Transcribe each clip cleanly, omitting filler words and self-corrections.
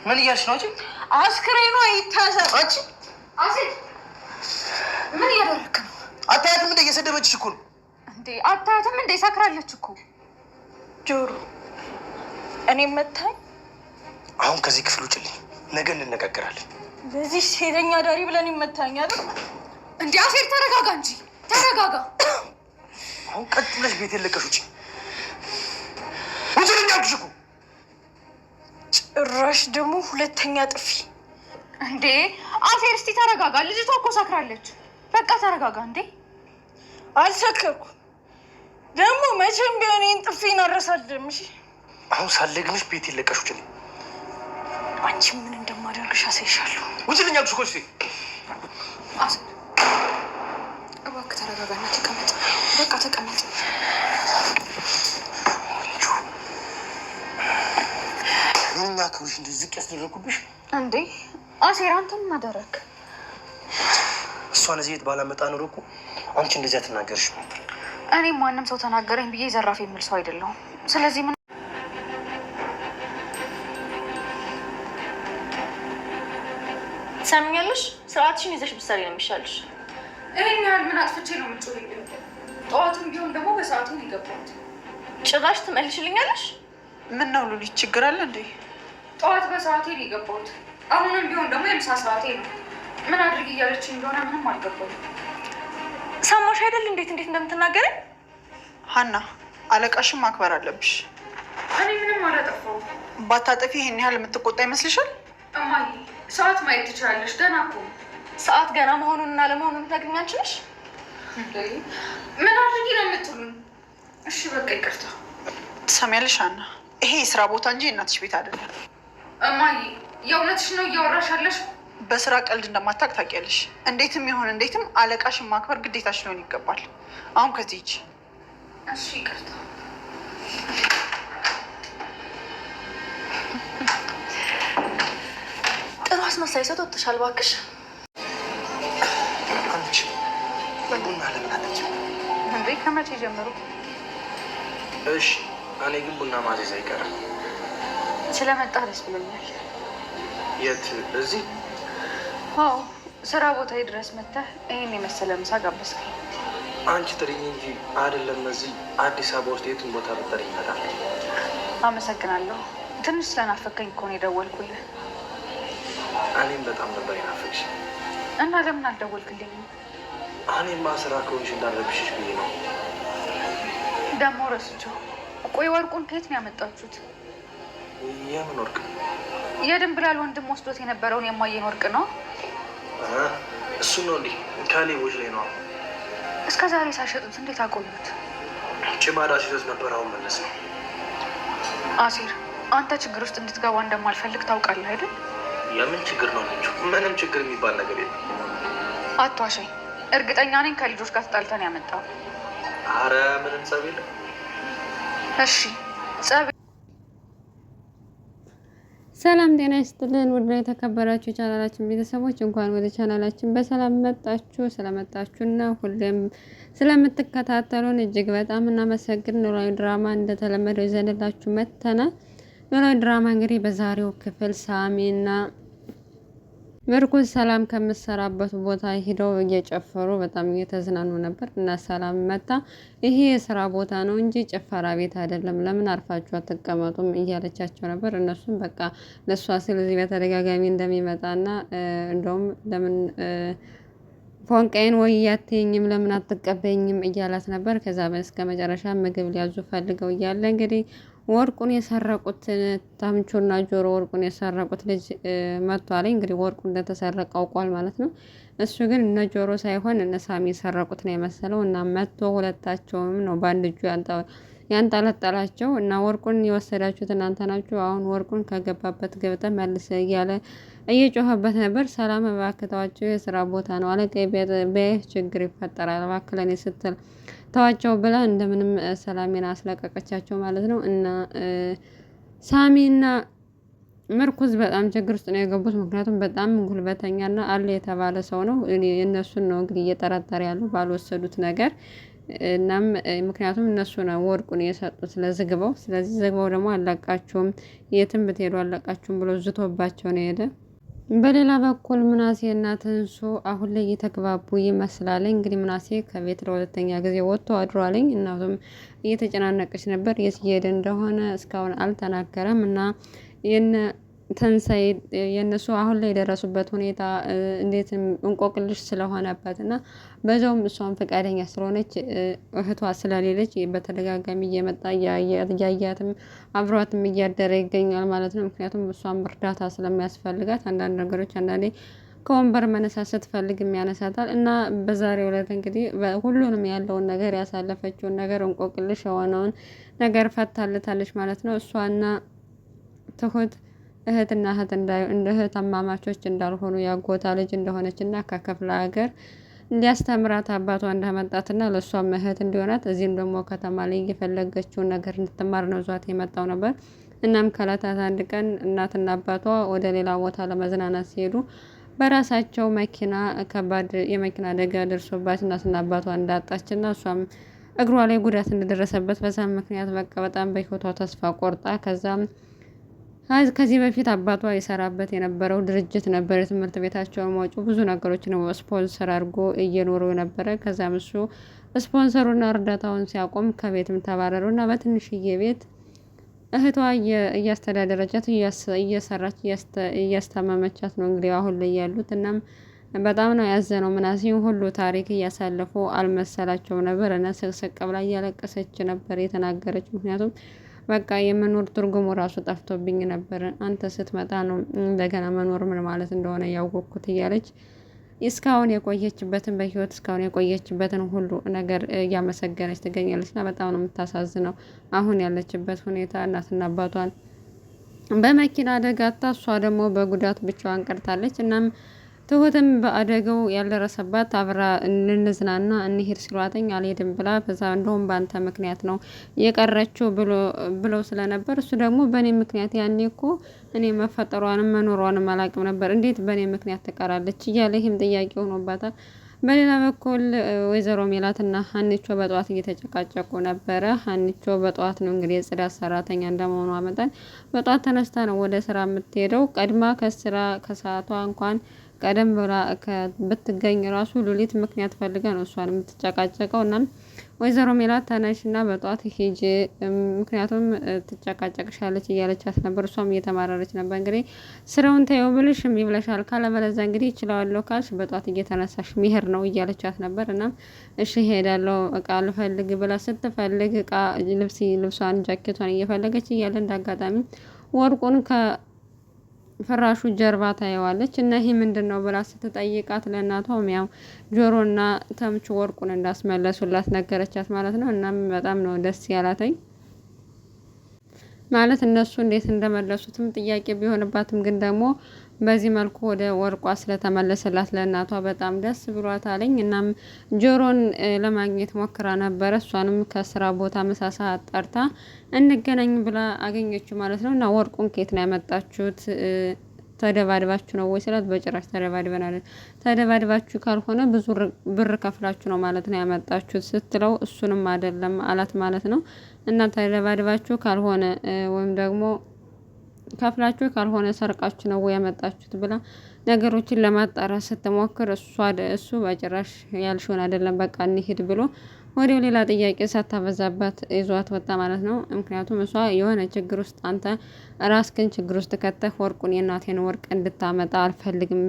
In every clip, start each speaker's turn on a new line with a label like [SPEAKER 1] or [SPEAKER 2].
[SPEAKER 1] ምን እያልሽ ነው?
[SPEAKER 2] አስክሬኗ ይታሰር።
[SPEAKER 1] አንቺ
[SPEAKER 2] አሴት ምን እያደረክ ነው?
[SPEAKER 1] አታያትም እንደ እየሰደበችሽ እኮ ነው።
[SPEAKER 2] እንዴ አታያትም እንደ ሰክራለች እኮ ጆሮ። እኔ መታኝ።
[SPEAKER 1] አሁን ከዚህ ክፍል ውጭልኝ፣ ነገ እንነጋገራለን።
[SPEAKER 2] በዚህ ሴተኛ ዳሪ ብለን ይመታኝ አይደል? እንዴ አሴት ተረጋጋ እንጂ ተረጋጋ።
[SPEAKER 1] አሁን ቀጥ ብለሽ ቤት የለቀሽ ውጭ ውጭልኝ አልኩሽ እኮ።
[SPEAKER 2] ጭራሽ ደግሞ ሁለተኛ ጥፊ። እንዴ አሴር እስቲ ተረጋጋ። ልጅቷ እኮ ሰክራለች። በቃ ተረጋጋ። እንዴ አልሰከርኩ ደግሞ መቼም ቢሆን ይህን ጥፊን አረሳልም። እሺ
[SPEAKER 1] አሁን ሳለግንሽ ቤት የለቀሽ ውጭልኝ።
[SPEAKER 2] አንቺ ምን እንደማደርግሽ አሳይሻለሁ።
[SPEAKER 1] ውጭልኝ አልኩሽ እኮ።
[SPEAKER 2] አሴር እባክህ ተረጋጋና ተቀመጥ። በቃ ተቀመጥ።
[SPEAKER 1] ምንኛ ክብርሽ እንደዚህ ዝቅ ያስደረግኩብሽ
[SPEAKER 2] እንዴ? አሴር አንተ ምን አደረግ?
[SPEAKER 1] እሷን እዚህ ቤት ባላመጣ ኖሮ እኮ አንቺ እንደዚህ አትናገርሽም ነበር።
[SPEAKER 2] እኔም ማንም ሰው ተናገረኝ ብዬ ዘራፍ የምል ሰው አይደለሁም። ስለዚህ ምን
[SPEAKER 3] ትሰሚኛለሽ? ስርዓትሽን ይዘሽ ብትሰሪ ነው የሚሻልሽ።
[SPEAKER 2] ይሄን ያህል ምን አጥፍቼ ነው የምትጮህ? ጠዋትም ቢሆን ደግሞ በሰዓቱ ይገባል።
[SPEAKER 3] ጭራሽ ትመልሽልኛለሽ?
[SPEAKER 2] ምን ነው ሉሊት፣ ችግር አለ እንዴ? ጠዋት በሰዓቴ ነው የገባሁት። አሁንም ቢሆን ደግሞ የምሳ ሰዓቴ ነው። ምን አድርግ እያለች እንደሆነ ምንም አልገባኝም።
[SPEAKER 3] ሰማሽ አይደል እንዴት እንደምትናገረኝ?
[SPEAKER 4] ሀና፣ አለቃሽን ማክበር አለብሽ።
[SPEAKER 2] እኔ ምንም አላጠፋሁም።
[SPEAKER 4] ባታጠፊ ይሄን ያህል የምትቆጣ ይመስልሻል?
[SPEAKER 2] እማዬ ሰዓት ማየት ትችላለሽ። ገና እኮ
[SPEAKER 3] ሰዓት ገና መሆኑንና ለመሆኑን ታገኛችልሽ።
[SPEAKER 2] ምን አድርጊ ነው የምትሉን? እሺ በቃ ይቅርታ።
[SPEAKER 4] ትሰሚያለሽ ሀና፣ ይሄ የስራ ቦታ እንጂ የእናትሽ ቤት አይደለም።
[SPEAKER 2] እማዬ የእውነትሽ ነው እያወራሽ ያለሽ?
[SPEAKER 4] በስራ ቀልድ እንደማታውቅ ታውቂያለሽ። እንዴትም ይሁን እንዴትም አለቃሽን ማክበር ግዴታሽ ሊሆን ይገባል። አሁን ከዚህ ሂጂ።
[SPEAKER 2] እሺ ይቅርታ።
[SPEAKER 3] ጥሩ አስመሳይ ሰው ተወጥሻል። እባክሽ
[SPEAKER 1] አንቺ ቡና ለምን አለች
[SPEAKER 2] እንዴ? ከመቼ ጀምሮ?
[SPEAKER 1] እሺ እኔ ግን ቡና ማዘዝ አይቀርም።
[SPEAKER 2] ስለመጣ ደስ ብሎኛል።
[SPEAKER 1] የት? እዚህ?
[SPEAKER 2] አዎ ስራ ቦታዬ ድረስ መጥተህ ይህን የመሰለ ምሳ ጋበዝከኝ።
[SPEAKER 1] አንቺ ጥሪኝ እንጂ አይደለም እዚህ አዲስ አበባ ውስጥ የትን ቦታ ብትጠሪኝ እመጣለሁ።
[SPEAKER 2] አመሰግናለሁ። ትንሽ ስለናፈከኝ እኮ ነው የደወልኩልህ።
[SPEAKER 1] እኔም በጣም ነበር የናፈቅሽ።
[SPEAKER 2] እና ለምን አልደወልክልኝም?
[SPEAKER 1] እኔማ ስራ ከሆንሽ እንዳልረብሽሽ ብዬ ነው።
[SPEAKER 2] ደግሞ ረስቼው። ቆይ ወርቁን ከየት ነው ያመጣችሁት?
[SPEAKER 1] የምን ወርቅ?
[SPEAKER 2] የድንብላል ወንድም ወስዶት የነበረውን የማየን ወርቅ ነው።
[SPEAKER 1] እሱ ነው እንዲህ ከሌቦች ላይ ነው።
[SPEAKER 2] እስከ ዛሬ ሳሸጡት እንዴት አቆዩት?
[SPEAKER 1] ጭማዳ ሲዞት ነበር። አሁን መለስ ነው።
[SPEAKER 2] አሴር፣ አንተ ችግር ውስጥ እንድትገባ እንደማልፈልግ ታውቃለህ አይደል?
[SPEAKER 1] የምን ችግር ነው? ምንም ችግር የሚባል ነገር የለም።
[SPEAKER 2] አትዋሸኝ። እርግጠኛ ነኝ ከልጆች ጋር ተጣልተን ያመጣው።
[SPEAKER 1] አረ ምንም ጸብ የለም።
[SPEAKER 2] እሺ ጸብ።
[SPEAKER 5] ሰላም ጤና ይስጥልን። ውድ የተከበራችሁ የቻናላችን ቤተሰቦች እንኳን ወደ ቻናላችን በሰላም መጣችሁ። ስለመጣችሁና ሁሌም ስለምትከታተሉን እጅግ በጣም እናመሰግን። ኖላዊ ድራማ እንደተለመደው ይዘንላችሁ መጥተናል። ኖላዊ ድራማ እንግዲህ በዛሬው ክፍል ሳሚና ምርኩዝ ሰላም ከምትሰራበት ቦታ ሄደው እየጨፈሩ በጣም እየተዝናኑ ነበር እና ሰላም መጣ። ይሄ የስራ ቦታ ነው እንጂ ጭፈራ ቤት አይደለም፣ ለምን አርፋችሁ አትቀመጡም እያለቻቸው ነበር። እነሱም በቃ ለእሷ ስለዚህ በተደጋጋሚ እንደሚመጣና እንደውም ለምን ፎንቃይን ወይ አትይኝም ለምን አትቀበኝም እያላት ነበር። ከዛ እስከ መጨረሻ ምግብ ሊያዙ ፈልገው እያለ እንግዲህ ወርቁን የሰረቁት ታምቹና ጆሮ ወርቁን የሰረቁት ልጅ መጥቷል። እንግዲህ ወርቁ እንደተሰረቀ አውቋል ማለት ነው። እሱ ግን እነ ጆሮ ሳይሆን እነ ሳሚ የሰረቁት ነው የመሰለው እና መጥቶ ሁለታቸውም ነው በአንድ እጁ ያንጠለጠላቸው እና ወርቁን የወሰዳችሁት እናንተ ናችሁ፣ አሁን ወርቁን ከገባበት ገብተ መልስ እያለ እየጮኸበት ነበር። ሰላም እባክህ ተዋቸው፣ የስራ ቦታ ነው፣ አለቃ በይህ ችግር ይፈጠራል፣ እባክህ ለእኔ ስትል ተዋቸው ብላ እንደምንም ሰላሜን አስለቀቀቻቸው ማለት ነው። እና ሳሚና ምርኩዝ በጣም ችግር ውስጥ ነው የገቡት። ምክንያቱም በጣም ጉልበተኛና አለ የተባለ ሰው ነው። እነሱን ነው እንግዲህ እየጠረጠረ ያለው ባልወሰዱት ነገር። እናም ምክንያቱም እነሱ ነው ወርቁን የሰጡት ለዝግባው። ስለዚህ ዝግባው ደግሞ አለቃችሁም የትም ብትሄዱ አለቃችሁም ብሎ ዝቶባቸው ነው የሄደ። በሌላ በኩል ምናሴ እና ትንሱ አሁን ላይ እየተግባቡ ይመስላል። እንግዲህ ምናሴ ከቤት ለሁለተኛ ጊዜ ወጥቶ አድሯልኝ። እናቱም እየተጨናነቀች ነበር። የት እየሄደ እንደሆነ እስካሁን አልተናገረም እና ተንሳይ የእነሱ አሁን ላይ የደረሱበት ሁኔታ እንዴት እንቆቅልሽ ስለሆነበት እና በዛውም እሷን ፈቃደኛ ስለሆነች እህቷ ስለሌለች በተደጋጋሚ እየመጣ እያያትም አብሯትም እያደረ ይገኛል ማለት ነው። ምክንያቱም እሷም እርዳታ ስለሚያስፈልጋት አንዳንድ ነገሮች አንዳንዴ ከወንበር መነሳት ስትፈልግ የሚያነሳታል እና በዛሬው ዕለት እንግዲህ ሁሉንም ያለውን ነገር ያሳለፈችውን ነገር እንቆቅልሽ የሆነውን ነገር ፈታልታለች ማለት ነው። እሷና ትሁት እህትና እንደ እህት አማማቾች እንዳልሆኑ ያጎታ ልጅ እንደሆነች እና ከክፍለ ሀገር ሊያስተምራት አባቷ እንዳመጣትና ለእሷም እህት እንዲሆናት እዚህም ደግሞ ከተማ ላይ እየፈለገችውን ነገር እንድትማር ነው ዟት የመጣው ነበር። እናም ከዕለታት አንድ ቀን እናትና አባቷ ወደ ሌላ ቦታ ለመዝናናት ሲሄዱ በራሳቸው መኪና ከባድ የመኪና አደጋ ደርሶባት እናትና አባቷ እንዳጣችና እሷም እግሯ ላይ ጉዳት እንደደረሰበት በዛም ምክንያት በቃ በጣም በህይወቷ ተስፋ ቆርጣ ከዚህ በፊት አባቷ የሰራበት የነበረው ድርጅት ነበር። የትምህርት ቤታቸውን ወጪ ብዙ ነገሮች ነው ስፖንሰር አድርጎ እየኖሩ ነበረ። ከዛም እሱ ስፖንሰሩና እርዳታውን ሲያቆም ከቤትም ተባረሩና በትንሽዬ ቤት እህቷ እያስተዳደረቻት እየሰራች እያስታመመቻት ነው እንግዲህ አሁን ላይ ያሉት። እናም በጣም ነው ያዘነው። ምናሴም ሁሉ ታሪክ እያሳለፉ አልመሰላቸው ነበር እና ስቅስቅ ብላ እያለቀሰች ነበር የተናገረች። ምክንያቱም በቃ የመኖር ትርጉሙ ራሱ ጠፍቶብኝ ነበር፣ አንተ ስትመጣ ነው እንደገና መኖር ምን ማለት እንደሆነ ያወቅኩት እያለች እስካሁን የቆየችበትን በህይወት እስካሁን የቆየችበትን ሁሉ ነገር እያመሰገነች ትገኛለች እና በጣም ነው የምታሳዝነው አሁን ያለችበት ሁኔታ። እናትና አባቷን በመኪና አደጋ አጣ፣ እሷ ደግሞ በጉዳት ብቻዋን ቀርታለች። እናም ትሁትም በአደጋው ያልደረሰባት አብራ እንዝናና እንሄድ ሲሏተኝ አልሄድም ብላ በዛ እንደውም በአንተ ምክንያት ነው የቀረችው ብለው ስለነበር እሱ ደግሞ በእኔ ምክንያት ያኔ እኮ እኔ መፈጠሯንም መኖሯንም አላውቅም ነበር፣ እንዴት በእኔ ምክንያት ትቀራለች እያለ ይህም ጥያቄ ሆኖባታል። በሌላ በኩል ወይዘሮ ሜላትና ሀኒቾ በጠዋት እየተጨቃጨቁ ነበረ። ሀኒቾ በጠዋት ነው እንግዲህ የጽዳት ሰራተኛ እንደመሆኗ መጠን በጠዋት ተነስታ ነው ወደ ስራ የምትሄደው። ቀድማ ከስራ ከሰዓቷ እንኳን ቀደም ብላ ብትገኝ ራሱ ሉሊት ምክንያት ፈልጋ ነው እሷን የምትጨቃጨቀው። እና ወይዘሮ ሜላት ተነሽና በጠዋት ሂጂ ምክንያቱም ትጨቃጨቅሻለች እያለቻት ነበር። እሷም እየተማረረች ነበር። እንግዲህ ስራውን ተይው ብልሽ እምቢ ብለሻል፣ ካለበለዚያ እንግዲህ እችላለሁ ካልሽ በጠዋት እየተነሳሽ መሄድ ነው እያለቻት ነበር። እና እሺ ሄዳለሁ እቃ ልፈልግ ብላ ስትፈልግ እቃ ልብሷን ጃኬቷን እየፈለገች እያለ እንዳጋጣሚ ወርቁን ፍራሹ ጀርባ ታየዋለች እና ይሄ ምንድነው ብላ ስትጠይቃት ለእናቷ ያው ጆሮና ተምቹ ወርቁን እንዳስመለሱላት ነገረቻት ማለት ነው። እናም በጣም ነው ደስ ያላተኝ ማለት እነሱ እንዴት እንደመለሱትም ጥያቄ ቢሆንባትም ግን ደግሞ በዚህ መልኩ ወደ ወርቋ ስለተመለሰላት ለእናቷ በጣም ደስ ብሏታለኝ። እናም ጆሮን ለማግኘት ሞክራ ነበረ። እሷንም ከስራ ቦታ ምሳ ሰዓት ጠርታ እንገናኝ ብላ አገኘችው ማለት ነው። እና ወርቁን ከየት ነው ያመጣችሁት? ተደባድባችሁ ነው ወይ ስላት፣ በጭራሽ ተደባድበናል፣ ተደባድባችሁ ካልሆነ ብዙ ብር ከፍላችሁ ነው ማለት ነው ያመጣችሁት ስትለው፣ እሱንም አይደለም አላት ማለት ነው። እና ተደባድባችሁ ካልሆነ ወይም ደግሞ ከፍላችሁ ካልሆነ ሰርቃችሁ ነው ወይ ያመጣችሁት ብላ ነገሮችን ለማጣራት ስትሞክር እሱ በጭራሽ ያልሽውን አይደለም በቃ እንሂድ ብሎ ወዲያው ሌላ ጥያቄ ሳታበዛባት ይዟት ወጣ ማለት ነው። ምክንያቱም እሷ የሆነ ችግር ውስጥ አንተ ራስህን ችግር ውስጥ ከተህ ወርቁን የእናቴን ወርቅ እንድታመጣ አልፈልግም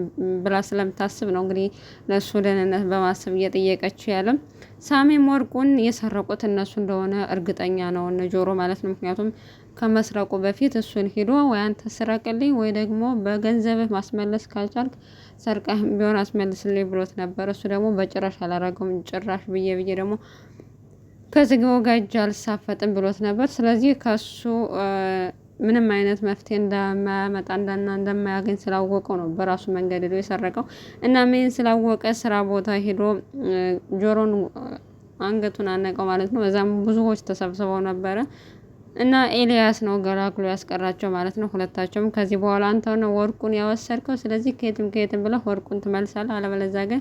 [SPEAKER 5] ብላ ስለምታስብ ነው እንግዲህ ለእሱ ደህንነት በማሰብ እየጠየቀችው ያለም። ሳሚም ወርቁን የሰረቁት እነሱ እንደሆነ እርግጠኛ ነው እነ ጆሮ ማለት ነው። ምክንያቱም ከመስረቁ በፊት እሱን ሂዶ ወይ አንተ ስረቅልኝ ወይ ደግሞ በገንዘብህ ማስመለስ ካልቻልክ ሰርቀህ ቢሆን አስመልስልኝ ብሎት ነበር። እሱ ደግሞ በጭራሽ አላረገውም፣ ጭራሽ ብዬ ደግሞ ከዝግባው ጋር እጅ አልሳፈጥም ብሎት ነበር። ስለዚህ ከሱ ምንም አይነት መፍትሄ እንደማያመጣና እንደማያገኝ ስላወቀው ነው በራሱ መንገድ ሄዶ የሰረቀው። እና ምን ስላወቀ ስራ ቦታ ሄዶ ጆሮን አንገቱን አነቀው ማለት ነው። በዛም ብዙዎች ተሰብስበው ነበረ እና ኤልያስ ነው ገላግሎ ያስቀራቸው ማለት ነው። ሁለታቸውም ከዚህ በኋላ አንተ ነው ወርቁን ያወሰድከው፣ ስለዚህ ከየትም ብለህ ወርቁን ትመልሳለህ፣ አለበለዚያ ግን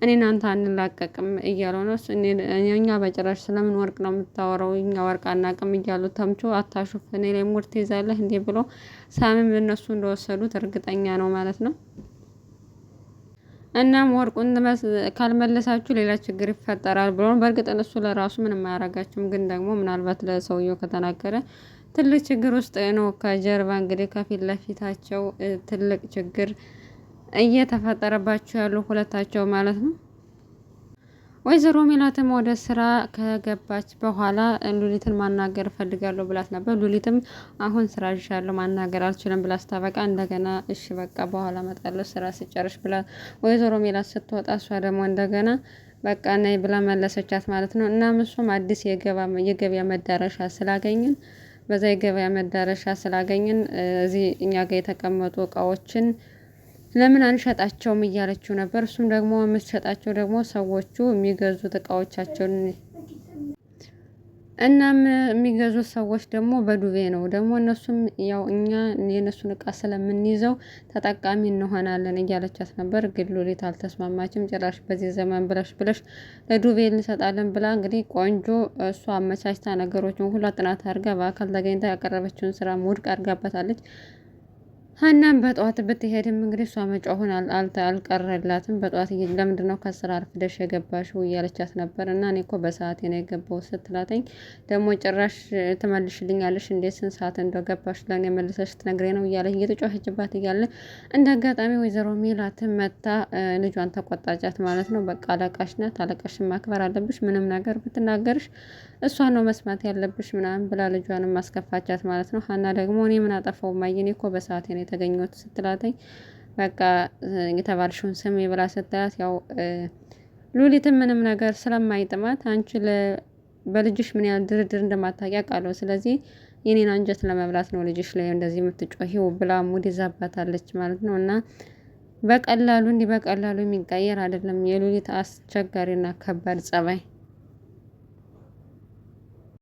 [SPEAKER 5] እኔ እናንተ አንላቀቅም እያለው ነው። እኛ በጭራሽ ስለምን ወርቅ ነው የምታወራው? እኛ ወርቅ አናቅም እያሉ ተምቹ አታሹፍ እኔ ላይ ሙድ ትይዛለህ እንዲህ ብሎ ሳምም እነሱ እንደወሰዱት እርግጠኛ ነው ማለት ነው። እናም ወርቁን ካልመለሳችሁ ሌላ ችግር ይፈጠራል ብሎ በእርግጥ እሱ ለራሱ ምንም አያረጋችሁም፣ ግን ደግሞ ምናልባት ለሰውየው ከተናገረ ትልቅ ችግር ውስጥ ነው። ከጀርባ እንግዲህ ከፊት ለፊታቸው ትልቅ ችግር እየተፈጠረባቸው ያሉ ሁለታቸው ማለት ነው። ወይዘሮ ሜላትም ወደ ስራ ከገባች በኋላ ሉሊትን ማናገር እፈልጋለሁ ብላት ነበር። ሉሊትም አሁን ስራ ይሻለሁ ማናገር አልችልም ብላ ስታበቃ እንደገና እሺ በቃ በኋላ እመጣለሁ ስራ ስጨርሽ ብላ ወይዘሮ ሜላት ስትወጣ እሷ ደግሞ እንደገና በቃ ነይ ብላ መለሰቻት ማለት ነው። እናም እሱም አዲስ የገበያ መዳረሻ ስላገኝን በዛ የገበያ መዳረሻ ስላገኝን እዚህ እኛ ጋር የተቀመጡ እቃዎችን ለምን አንሸጣቸውም እያለችው ነበር። እሱም ደግሞ የምትሸጣቸው ደግሞ ሰዎቹ የሚገዙት እቃዎቻቸውን እናም የሚገዙት ሰዎች ደግሞ በዱቤ ነው። ደግሞ እነሱም ያው እኛ የእነሱን እቃ ስለምንይዘው ተጠቃሚ እንሆናለን እያለቻት ነበር። ግን ሉሊት አልተስማማችም። ጭራሽ በዚህ ዘመን ብለሽ ለዱቤ እንሰጣለን ብላ እንግዲህ ቆንጆ እሷ አመቻችታ ነገሮችን ሁላ ጥናት አድርጋ በአካል ተገኝታ ያቀረበችውን ስራ ውድቅ አድርጋበታለች። ሀናም በጠዋት ብትሄድም እንግዲህ እሷ መጫሁን አልቀረላትም። በጠዋት ለምንድን ነው ከስራ አርፍደሽ የገባሽው እያለቻት ነበር። እና እኔ እኮ በሰዓት ነው የገባው ስትላተኝ ደግሞ ጭራሽ ትመልሽልኛለሽ እንዴት ስንት ሰዓት እንደገባሽ ለእኔ መልሰሽ ትነግሬ ነው እያለች እየተጫወተችባት እያለ እንደ አጋጣሚ ወይዘሮ ሜላትም መታ ልጇን ተቆጣጫት ማለት ነው። በቃ አለቃሽ ናት፣ አለቃሽን ማክበር አለብሽ፣ ምንም ነገር ብትናገርሽ እሷ ነው መስማት ያለብሽ ምናምን ብላ ልጇንም ማስከፋቻት ማለት ነው። ሀና ደግሞ እኔ ምን አጠፋው ማየኔ እኮ በሰዓት ነው የተገኘሁት ስትላተኝ በቃ የተባልሽውን ስም ብላ ስታያት ያው ሉሊትም ምንም ነገር ስለማይጥማት አንቺ በልጅሽ ምን ያህል ድርድር እንደማታውቂ አውቃለሁ። ስለዚህ የኔን አንጀት ለመብላት ነው ልጅሽ ላይ እንደዚህ የምትጮሂው ብላ ሙድ ይዛባታለች ማለት ነው። እና በቀላሉ የሚቀየር አይደለም የሉሊት አስቸጋሪና ከባድ ጸባይ።